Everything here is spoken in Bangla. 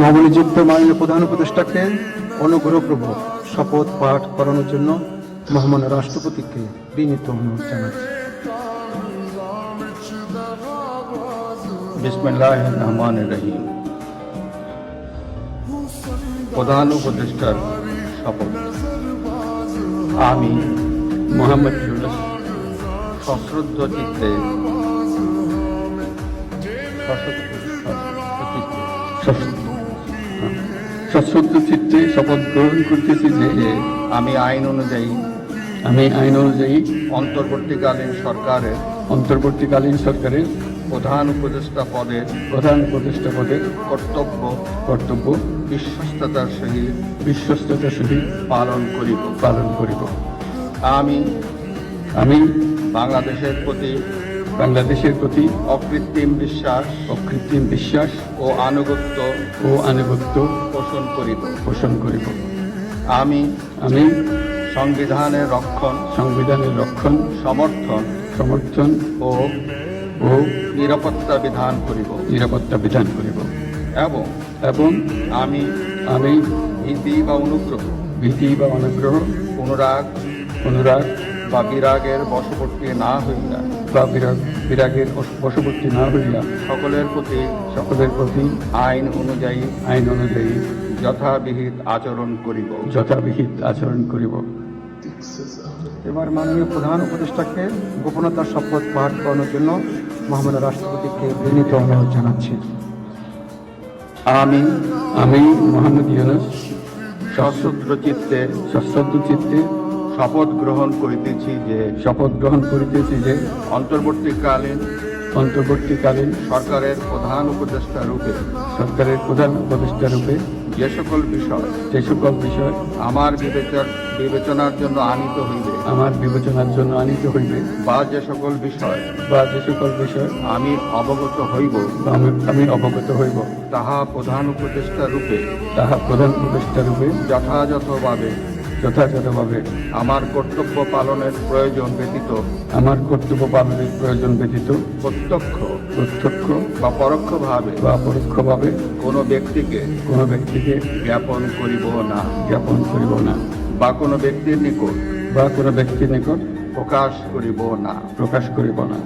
নবনিযুক্ত মাননীয় প্রধান উপদেষ্টাকে অনুগ্রহপূর্বক শপথ পাঠ করানোর জন্য মহামান্য রাষ্ট্রপতিকে বিনীত অনুরোধ জানাচ্ছি। বিসমিল্লাহির রহমানির রহিম। প্রধান উপদেষ্টার শপথ। আমি মোহাম্মদ ইউনূস সশ্রদ্ধ চিত্তে শপথ গ্রহণ করতেছি যে আমি আইন অনুযায়ী অন্তর্বর্তীকালীন সরকারের প্রধান উপদেষ্টা পদের কর্তব্য বিশ্বস্ততার সহিত পালন করিব। আমি বাংলাদেশের প্রতি অকৃত্রিম বিশ্বাস ও আনুগত্য পোষণ করিব। আমি সংবিধানের রক্ষণ সমর্থন ও নিরাপত্তা বিধান করিব এবং আমি ভীতি বা অনুগ্রহ অনুরাগ বা বিরাগের বশবর্তী না হইয়া সকলের প্রতি আইন অনুযায়ী যথাবিহিত আচরণ করিব। এবার মাননীয় প্রধান উপদেষ্টাকে গোপনতার শপথ পাঠ করানোর জন্য মহামান্য রাষ্ট্রপতিকে বিনীত অনুরোধ জানাচ্ছি। আমি মোহাম্মদ ইউনূস সশ্রদ্ধ চিত্তে শপথ গ্রহণ করিতেছি যে অন্তর্বর্তীকালীন সরকারের প্রধান উপদেষ্টা রূপে যে সকল বিষয় আমার বিবেচনার জন্য আনিত হইবে বা যে সকল বিষয় আমি অবগত হইব তাহা প্রধান উপদেষ্টা রূপে যথাযথভাবে আমার কর্তব্য পালনের প্রয়োজন ব্যতীত প্রত্যক্ষ বা পরোক্ষভাবে কোনো ব্যক্তিকে জ্ঞাপন করিব না বা কোনো ব্যক্তির নিকট প্রকাশ করিব না।